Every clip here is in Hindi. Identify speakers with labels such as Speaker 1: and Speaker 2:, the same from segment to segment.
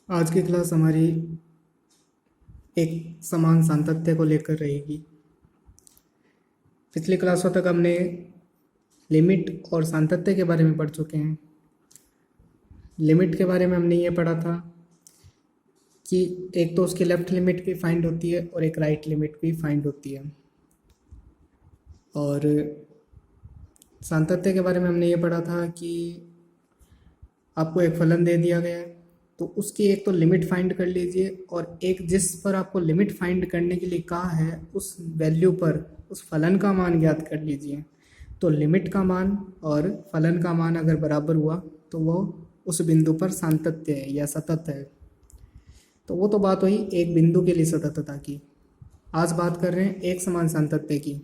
Speaker 1: आज की क्लास हमारी एक समान सातत्य को लेकर रहेगी। पिछली क्लासों तक हमने लिमिट और सातत्य के बारे में पढ़ चुके हैं। लिमिट के बारे में हमने ये पढ़ा था कि एक तो उसकी लेफ्ट लिमिट भी फाइंड होती है और एक राइट लिमिट भी फाइंड होती है। और सातत्य के बारे में हमने ये पढ़ा था कि आपको एक फलन दे दिया गया है तो उसकी एक तो लिमिट फाइंड कर लीजिए और एक जिस पर आपको लिमिट फाइंड करने के लिए कहा है उस वैल्यू पर उस फलन का मान ज्ञात कर लीजिए। तो लिमिट का मान और फलन का मान अगर बराबर हुआ तो वो उस बिंदु पर सातत्य है या सतत है। तो वो तो बात हुई एक बिंदु के लिए सततता की। आज बात कर रहे हैं एक समान सातत्य की,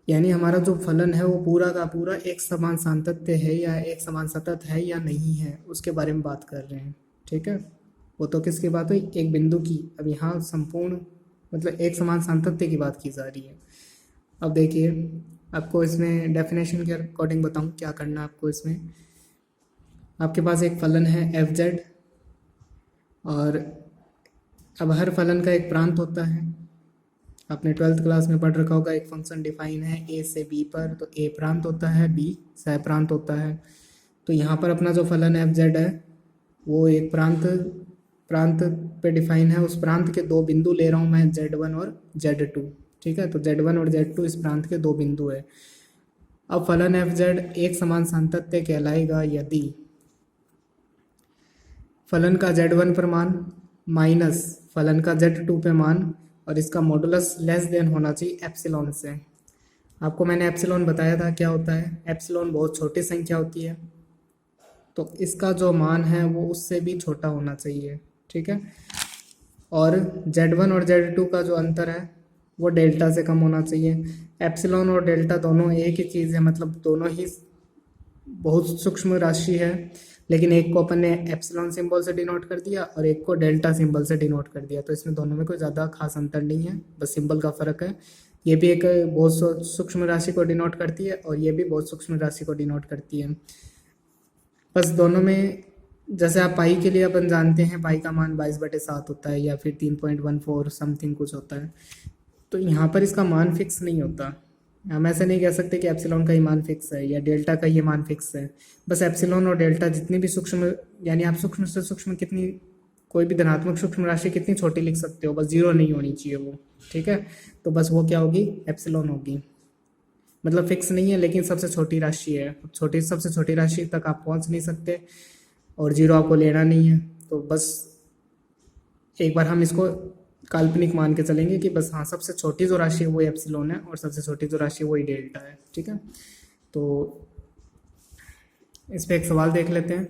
Speaker 1: यानी हमारा जो फलन है वो पूरा का पूरा एक समान सातत्य है या एक समान सतत है या नहीं है, उसके बारे में बात कर रहे हैं। ठीक है, वो तो किसकी बात हुई, एक बिंदु की। अब यहाँ संपूर्ण मतलब एक समान सातत्य की बात की जा रही है। अब देखिए, आपको इसमें डेफिनेशन के अकॉर्डिंग बताऊँ क्या करना है आपको। इसमें आपके पास एक फलन है एफ जेड, और अब हर फलन का एक प्रांत होता है। आपने 12th क्लास में पढ़ रखा होगा, एक फंक्शन डिफाइन है ए से बी पर, तो ए प्रांत होता है, बी सह प्रांत होता है। तो यहाँ पर अपना जो फलन एफ जेड है वो एक प्रांत पे डिफाइन है। उस प्रांत के दो बिंदु ले रहा हूँ मैं, z1 और z2। ठीक है, तो z1 और z2 इस प्रांत के दो बिंदु है। अब फलन एफ जेड एक समान सातत्य कहलाएगा यदि फलन का z1 पर मान माइनस फलन का z2 पे मान और इसका मॉडुलस लेस देन होना चाहिए एप्सिलॉन से। आपको मैंने एप्सिलॉन बताया था क्या होता है। एप्सिलॉन बहुत छोटी संख्या होती है, तो इसका जो मान है वो उससे भी छोटा होना चाहिए। ठीक है, और z1 और z2 का जो अंतर है वो डेल्टा से कम होना चाहिए। एप्सिलॉन और डेल्टा दोनों एक ही चीज़ है, मतलब दोनों ही बहुत सूक्ष्म राशि है, लेकिन एक को अपन ने एप्सिलॉन सिंबल से डिनोट कर दिया और एक को डेल्टा सिंबल से डिनोट कर दिया। तो इसमें दोनों में कोई ज़्यादा खास अंतर नहीं है, बस सिंबल का फ़र्क है। ये भी एक बहुत सूक्ष्म राशि को डिनोट करती है और ये भी बहुत सूक्ष्म राशि को डिनोट करती है। बस दोनों में जैसे आप पाई के लिए अपन जानते हैं पाई का मान 22/7 होता है या फिर 3.14 समथिंग कुछ होता है। तो यहाँ पर इसका मान फिक्स नहीं होता। हम ऐसे नहीं कह सकते कि एप्सिलॉन का ही मान फिक्स है या डेल्टा का ये मान फिक्स है। बस एप्सिलॉन और डेल्टा जितनी भी सूक्ष्म, यानी आप सूक्ष्म से सूक्ष्म कितनी, कोई भी धनात्मक सूक्ष्म राशि कितनी छोटी लिख सकते हो, बस जीरो नहीं होनी चाहिए वो। ठीक है, तो बस वो क्या होगी, एप्सिलॉन होगी। मतलब फिक्स नहीं है लेकिन सबसे छोटी राशि है। छोटी सबसे छोटी राशि तक आप पहुंच नहीं सकते और जीरो आपको लेना नहीं है। तो बस एक बार हम इसको काल्पनिक मान के चलेंगे कि बस हाँ, सबसे छोटी जो राशि है वो एप्सिलॉन है और सबसे छोटी जो राशि है वही डेल्टा है। ठीक है, तो इस पर एक सवाल देख लेते हैं।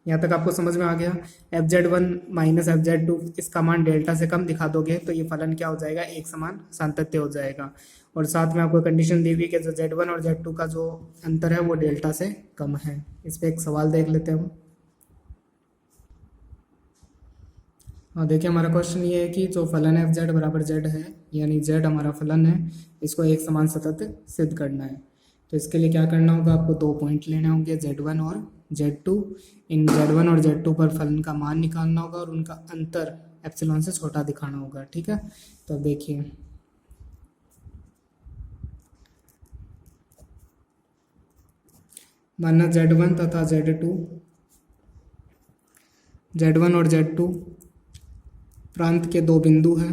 Speaker 1: यहाँ तक आपको समझ में आ गया। f(z1 माइनस f(z2) इसका मान डेल्टा से कम दिखा दोगे तो ये फलन क्या हो जाएगा, एक समान सातत्य हो जाएगा। और साथ में आपको कंडीशन दी हुई कि जो z1 और z2 का जो अंतर है वो डेल्टा से कम है। इस पर एक सवाल देख लेते हैं हम। हाँ देखिए, हमारा क्वेश्चन ये है कि जो फलन एफ जेड बराबर जेड है, यानी जेड हमारा फलन है, इसको एक समान सतत सिद्ध करना है। तो इसके लिए क्या करना होगा, आपको दो पॉइंट लेने होंगे z1 और z2। इन z1 और z2 पर फलन का मान निकालना होगा और उनका अंतर एप्सिलॉन से छोटा दिखाना होगा। ठीक है, तो अब देखिए, मानना z1 तथा z1 और z2 प्रांत के दो बिंदु हैं।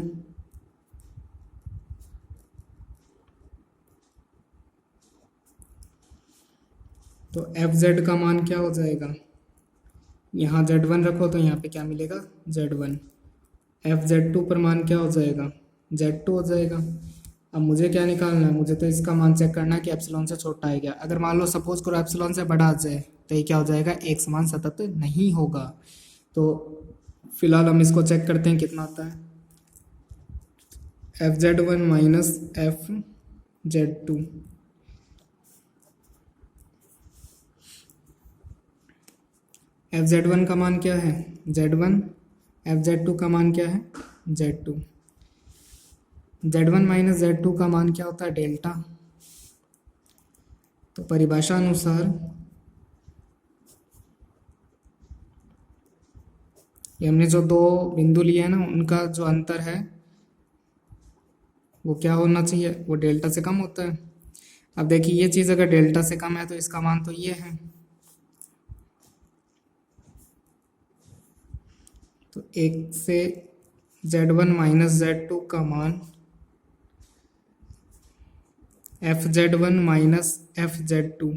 Speaker 1: तो एफ जेड का मान क्या हो जाएगा, यहाँ z1 रखो तो यहाँ पे क्या मिलेगा, z1। एफ z2 पर मान क्या हो जाएगा, z2 हो जाएगा। अब मुझे क्या निकालना है, मुझे तो इसका मान चेक करना है कि एप्सिलॉन से छोटा है क्या। अगर मान लो सपोज करो एप्सिलॉन से बड़ा आ जाए तो ये क्या हो जाएगा, एक समान सतत नहीं होगा। तो फिलहाल हम इसको चेक करते हैं कितना आता है। f(z1 माइनस f(z2) f(z1) का मान क्या है, z1। f(z2) का मान क्या है, z2। z1 माइनस z2 का मान क्या होता है, डेल्टा। तो परिभाषा अनुसार ये हमने जो दो बिंदु लिए हैं ना, उनका जो अंतर है वो क्या होना चाहिए, वो डेल्टा से कम होता है। अब देखिए ये चीज़ अगर डेल्टा से कम है तो इसका मान तो ये है, तो एक से z1 माइनस z2 का मान fz1 माइनस fz2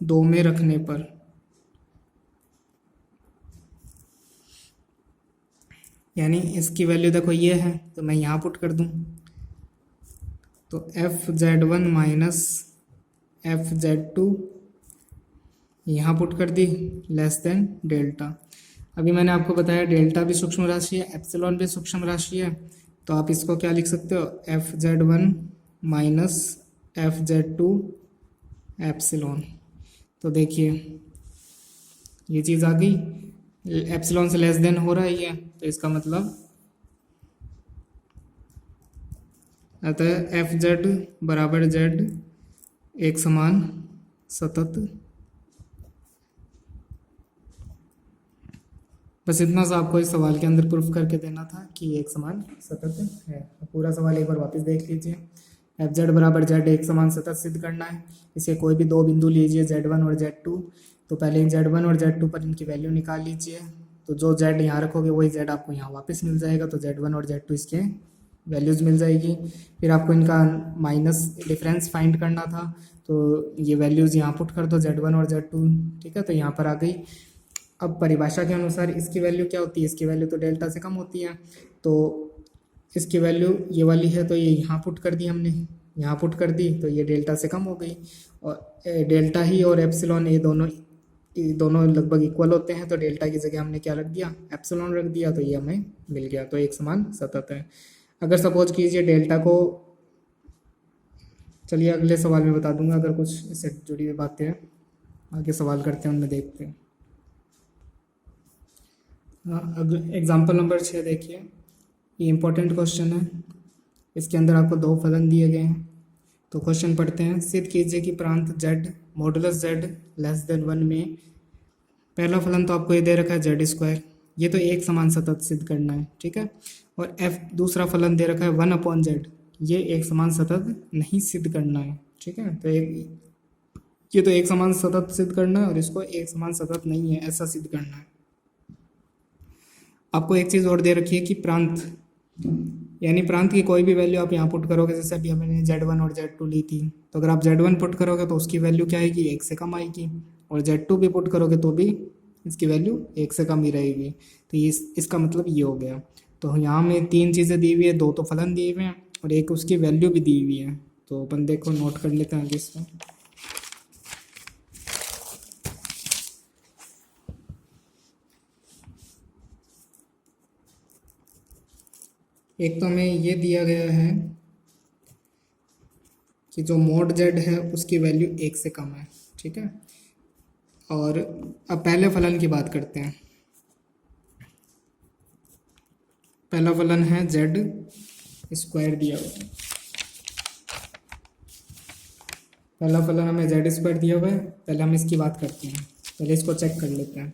Speaker 1: दो में रखने पर यानी इसकी वैल्यू देखो ये है, तो मैं यहाँ पुट कर दूँ तो fz1 माइनस fz2 यहाँ पुट कर दी लेस देन डेल्टा। अभी मैंने आपको बताया डेल्टा भी सूक्ष्म राशि है, एप्सिलॉन भी सूक्ष्म राशि है, तो आप इसको क्या लिख सकते हो, fz1 माइनस fz2 एप्सिलॉन। तो देखिए ये चीज़ आ गई, एप्सिलॉन से लेस देन हो रहा है ये, तो इसका मतलब अतः एफ जेड बराबर जेड एक समान सतत। बस इतना सा आपको इस सवाल के अंदर प्रूफ करके देना था कि एक समान सतत है। पूरा सवाल एक बार वापस देख लीजिए। एफ जेड बराबर जेड एक समान सतत सिद्ध करना है। इसे कोई भी दो बिंदु लीजिए Z1 और Z2, तो पहले Z1 और Z2 पर इनकी वैल्यू निकाल लीजिए। तो जो Z यहाँ रखोगे वही Z आपको यहाँ वापस मिल जाएगा, तो Z1 और Z2 इसके वैल्यूज मिल जाएगी। फिर आपको इनका माइनस डिफरेंस फाइंड करना था, तो ये वैल्यूज़ यहाँ पुट कर दो Z1 और Z2, ठीक है, तो यहाँ पर आ गई। अब परिभाषा के अनुसार इसकी वैल्यू क्या होती है, इसकी वैल्यू तो डेल्टा से कम होती है, तो इसकी वैल्यू ये वाली है, तो ये यहाँ पुट कर दी हमने, यहाँ पुट कर दी, तो ये डेल्टा से कम हो गई। और डेल्टा ही और एप्सिलॉन ये दोनों लगभग इक्वल होते हैं, तो डेल्टा की जगह हमने क्या रख दिया, एप्सिलॉन रख दिया, तो ये हमें मिल गया, तो एक समान सतत है। अगर सपोज कीजिए डेल्टा को, चलिए अगले सवाल में बता दूंगा अगर कुछ इससे जुड़ी हुई बातें हैं, आगे सवाल करते हैं उनमें देखते हैं। हाँ, अगर एग्जाम्पल नंबर 6 देखिए, ये इम्पोर्टेंट क्वेश्चन है। इसके अंदर आपको दो फलन दिए गए हैं, तो क्वेश्चन पढ़ते हैं। सिद्ध कीजिए कि प्रांत z modulus z less than 1 में, पहला फलन तो आपको ये दे रखा है z², ये तो एक समान सतत सिद्ध करना है, ठीक है। और f दूसरा फलन दे रखा है 1/z, ये एक समान सतत नहीं सिद्ध करना है, ठीक है। तो ये तो एक समान सतत सिद्ध करना है और इसको एक समान सतत नहीं है ऐसा सिद्ध करना है। आपको एक चीज़ और दे रखी है कि प्रांत, यानी प्रांत की कोई भी वैल्यू आप यहाँ पुट करोगे, जैसे अभी हमने Z1 और Z2 ली थी, तो अगर आप Z1 पुट करोगे तो उसकी वैल्यू क्या आएगी, एक से कम आएगी, और Z2 भी पुट करोगे तो भी इसकी वैल्यू एक से कम ही रहेगी। तो ये इसका मतलब ये हो गया। तो यहाँ में तीन चीज़ें दी हुई है, दो तो फलन दिए हुए हैं और एक उसकी वैल्यू भी दी हुई है। तो अपन देखो नोट कर लेते हैं आगे इसमें। एक तो हमें ये दिया गया है कि जो मोड z है उसकी वैल्यू एक से कम है, ठीक है। और अब पहले फलन की बात करते हैं। पहला फलन है z² दिया हुआ है, पहला फलन हमें z² दिया हुआ है। पहले हम इसकी बात करते हैं, पहले इसको चेक कर लेते हैं।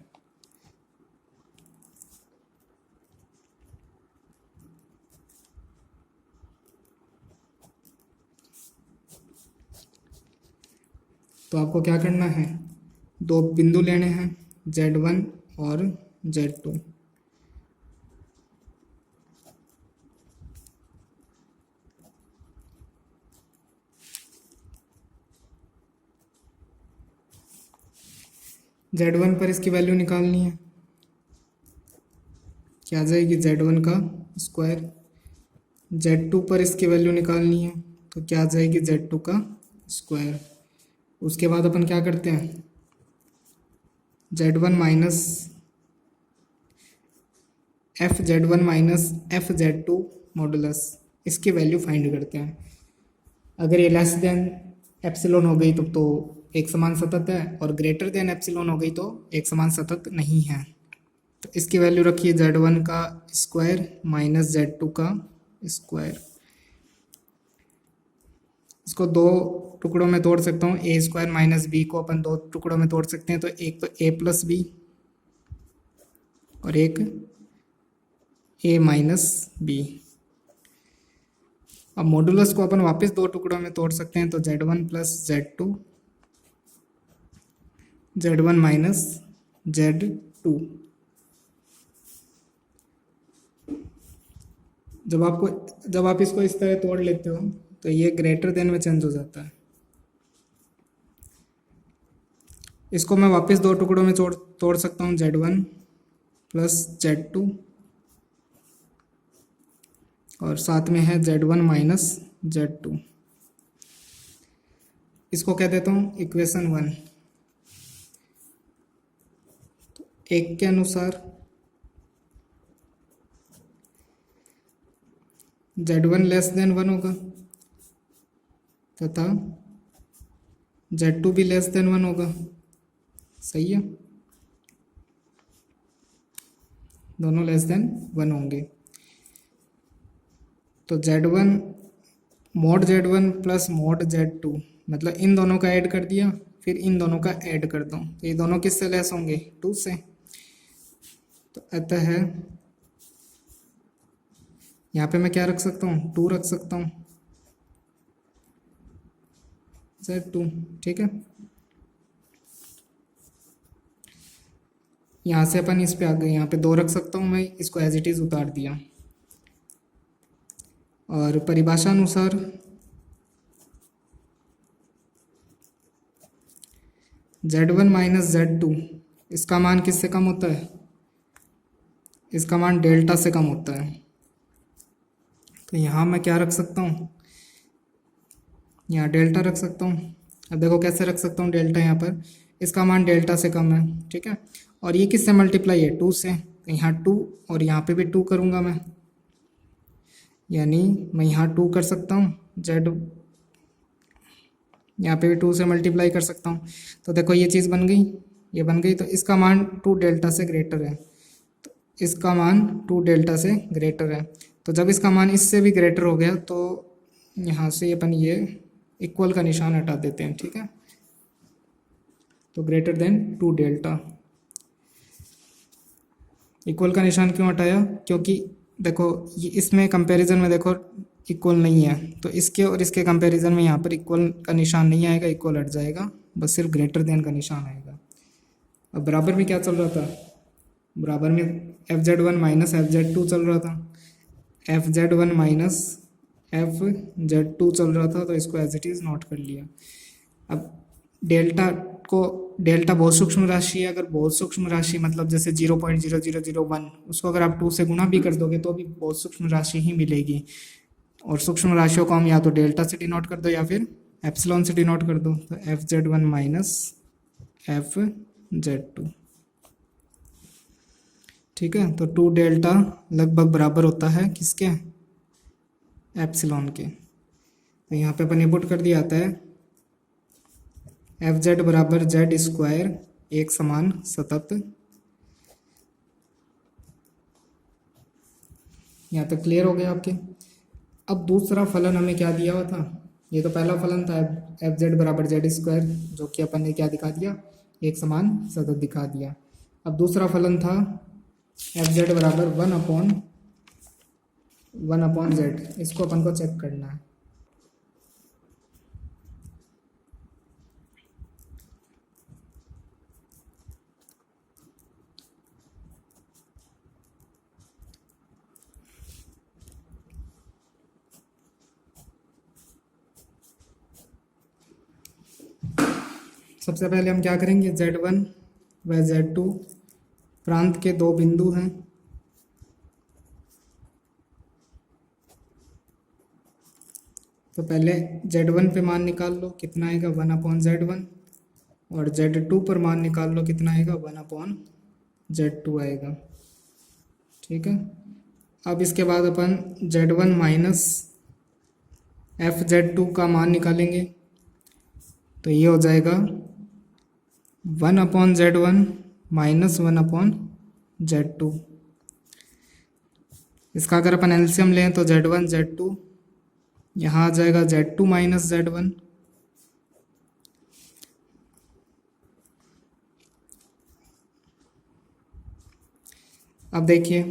Speaker 1: तो आपको क्या करना है, दो बिंदु लेने हैं Z1 और Z2। Z1 पर इसकी वैल्यू निकालनी है, क्या आ जाएगी Z1 का स्क्वायर। Z2 पर इसकी वैल्यू निकालनी है, तो क्या आ जाएगी Z2 का स्क्वायर। उसके बाद अपन क्या करते हैं, Z1 minus fz1 minus fz2 modulus, इसकी वैल्यू फाइंड करते हैं। अगर ये लेस देन एप्सिलॉन हो गई तो एक समान सतत है, और ग्रेटर देन एप्सिलॉन हो गई तो एक समान सतत नहीं है। तो इसकी वैल्यू रखिए Z1 का स्क्वायर माइनस Z2 का स्क्वायर। इसको दो टुकड़ों में तोड़ सकता हूँ, a² माइनस b को अपन दो टुकड़ों में तोड़ सकते हैं। तो एक तो a प्लस बी और एक ए माइनस बी। अब मॉडुलस को अपन वापस दो टुकड़ों में तोड़ सकते हैं, तो z1 plus z2, z1 minus z2। जब आप इसको इस तरह तोड़ लेते हो तो ये ग्रेटर देन में चेंज हो जाता है। इसको मैं वापस दो टुकड़ों में तोड़ सकता हूँ, z1 प्लस z2 और साथ में है z1 माइनस z2। इसको कह देता हूँ इक्वेशन 1। तो एक के अनुसार z1 लेस देन 1 होगा तथा z2 भी लेस देन 1 होगा। सही है, दोनों लेस देन 1 होंगे। तो z1 mode z1 plus mode z2, मतलब इन दोनों का ऐड कर दिया, फिर इन दोनों का ऐड कर दो, तो ये दोनों किससे लेस होंगे? 2 से। तो अतः है यहाँ पे मैं क्या रख सकता हूँ? 2 रख सकता हूँ, z2। ठीक है, यहाँ से अपन इस पे आ गए, यहाँ पे 2 रख सकता हूँ मैं, इसको एज इट इज उतार दिया। और परिभाषा अनुसार z1 माइनस z2, इसका मान किससे कम होता है? इसका मान डेल्टा से कम होता है। तो यहाँ मैं क्या रख सकता हूँ? यहाँ डेल्टा रख सकता हूँ। अब देखो कैसे रख सकता हूँ डेल्टा, यहाँ पर इसका मान डेल्टा से कम है। ठीक है, और ये किससे मल्टीप्लाई है? 2 से। तो यहाँ 2 और यहाँ पे भी 2 करूँगा मैं, यानी मैं यहाँ 2 कर सकता हूँ, z यहाँ पे भी 2 से मल्टीप्लाई कर सकता हूँ। तो देखो ये चीज़ बन गई, ये बन गई। तो इसका मान 2 डेल्टा से ग्रेटर है, तो इसका मान 2 डेल्टा से ग्रेटर है। तो जब इसका मान इससे भी ग्रेटर हो गया तो यहाँ से अपन ये इक्वल का निशान हटा देते हैं। ठीक है, तो ग्रेटर देन 2 डेल्टा। इक्वल का निशान क्यों हटाया? क्योंकि देखो ये इसमें कंपैरिजन में देखो इक्वल नहीं है, तो इसके और इसके कंपैरिजन में यहाँ पर इक्वल का निशान नहीं आएगा, इक्वल हट जाएगा, बस सिर्फ ग्रेटर देन का निशान आएगा। अब बराबर में क्या चल रहा था? बराबर में fz1 माइनस fz2 चल रहा था, fz1 माइनस fz2 चल रहा था, तो इसको एज इट इज़ नोट कर लिया। अब डेल्टा बहुत सूक्ष्म राशि है, अगर बहुत सूक्ष्म राशि मतलब जैसे 0.0001, उसको अगर आप 2 से गुणा भी कर दोगे तो भी बहुत सूक्ष्म राशि ही मिलेगी। और सूक्ष्म राशियों को हम या तो डेल्टा से डिनोट कर दो या फिर एप्सिलॉन से डिनोट कर दो। तो fz1 माइनस fz2। ठीक है, तो 2 डेल्टा लगभग बराबर होता है किसके? एप्सिलॉन के। तो यहाँ पे अपन पुट कर दिया आता है fz बराबर z स्क्वायर एक समान सतत। यहाँ तक क्लियर हो गया आपके? अब दूसरा फलन हमें क्या दिया हुआ था? ये तो पहला फलन था fz बराबर z स्क्वायर, जो कि अपन ने क्या दिखा दिया? एक समान सतत दिखा दिया। अब दूसरा फलन था fz बराबर 1 अपॉन z। इसको अपन को चेक करना है। सबसे पहले हम क्या करेंगे? z1 व z2 प्रांत के 2 बिंदु हैं। तो पहले z1 पे मान निकाल लो, कितना आएगा? 1/z1। और z2 पर मान निकाल लो, कितना आएगा? 1/z2 आएगा। ठीक है, अब इसके बाद अपन z1 माइनस fz2 का मान निकालेंगे, तो ये हो जाएगा 1/z1 माइनस 1/z2। इसका अगर अपन एलसीएम लें तो z1 z2, यहाँ आ जाएगा z2 माइनस z1। अब देखिए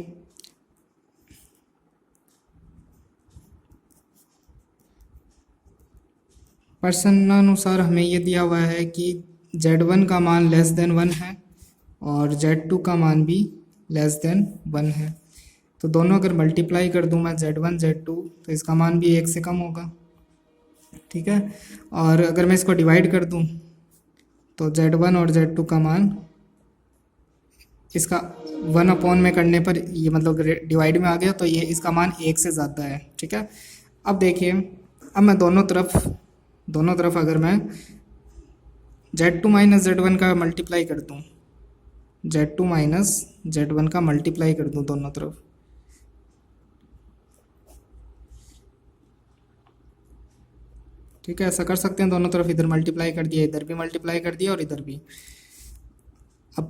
Speaker 1: प्रश्नानुसार हमें ये दिया हुआ है कि z1 का मान लेस देन 1 है और z2 का मान भी लेस देन 1 है। तो दोनों अगर मल्टीप्लाई कर दूं मैं z1 z2 तो इसका मान भी 1 से कम होगा, ठीक है। और अगर मैं इसको डिवाइड कर दूं तो z1 और z2 का मान इसका 1 में करने पर ये मतलब डिवाइड में आ गया, तो ये इसका मान 1 से ज़्यादा है, ठीक है। अब देखिए, अब मैं दोनों तरफ अगर मैं z2 माइनस z1 का मल्टीप्लाई कर दूं, z2 माइनस z1 का मल्टीप्लाई कर दूं दोनों तरफ, ठीक है। ऐसा कर सकते हैं, दोनों तरफ इधर मल्टीप्लाई कर दिया, इधर भी मल्टीप्लाई कर दिया और इधर भी। अब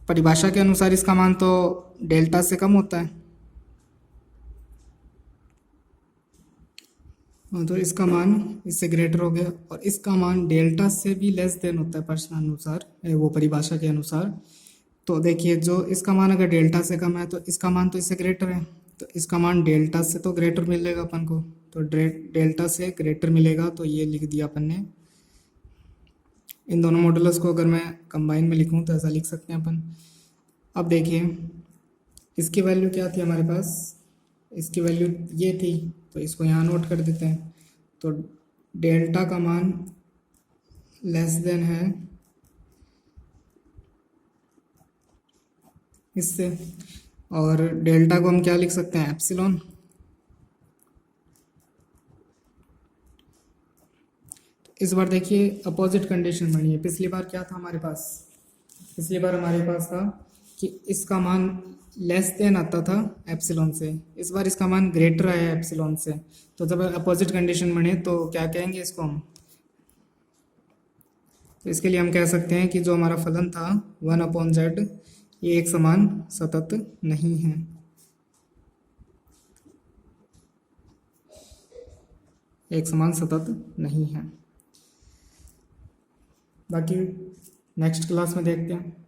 Speaker 1: परिभाषा के अनुसार इसका मान तो डेल्टा से कम होता है, तो इसका मान इससे ग्रेटर हो गया, और इसका मान डेल्टा से भी लेस देन होता है प्रश्नानुसार, वो परिभाषा के अनुसार। तो देखिए, जो इसका मान अगर डेल्टा से कम है तो इसका मान तो इससे ग्रेटर है, तो इसका मान डेल्टा से तो ग्रेटर मिलेगा अपन को, तो डेल्टा से ग्रेटर मिलेगा, तो ये लिख दिया अपन ने। इन दोनों मॉडुलस को अगर मैं कंबाइन में लिखूं तो ऐसा लिख सकते हैं अपन। अब देखिए, इसकी वैल्यू क्या थी हमारे पास, इसकी वैल्यू ये थी, तो इसको यहाँ नोट कर देते हैं। तो डेल्टा का मान लेस देन है इससे, और डेल्टा को हम क्या लिख सकते हैं, एप्सिलॉन। इस बार देखिए अपोजिट कंडीशन बनी है। पिछली बार क्या था हमारे पास, पिछली बार हमारे पास था कि इसका मान लेस देन आता था एप्सिलॉन से, इस बार इसका मान ग्रेटर आया एप्सिलॉन से। तो जब अपोजिट कंडीशन बने तो क्या कहेंगे इसको हम, तो इसके लिए हम कह सकते हैं कि जो हमारा फलन था 1/z ये एक समान सतत नहीं है। एक समान सतत नहीं है। बाकी नेक्स्ट क्लास में देखते हैं।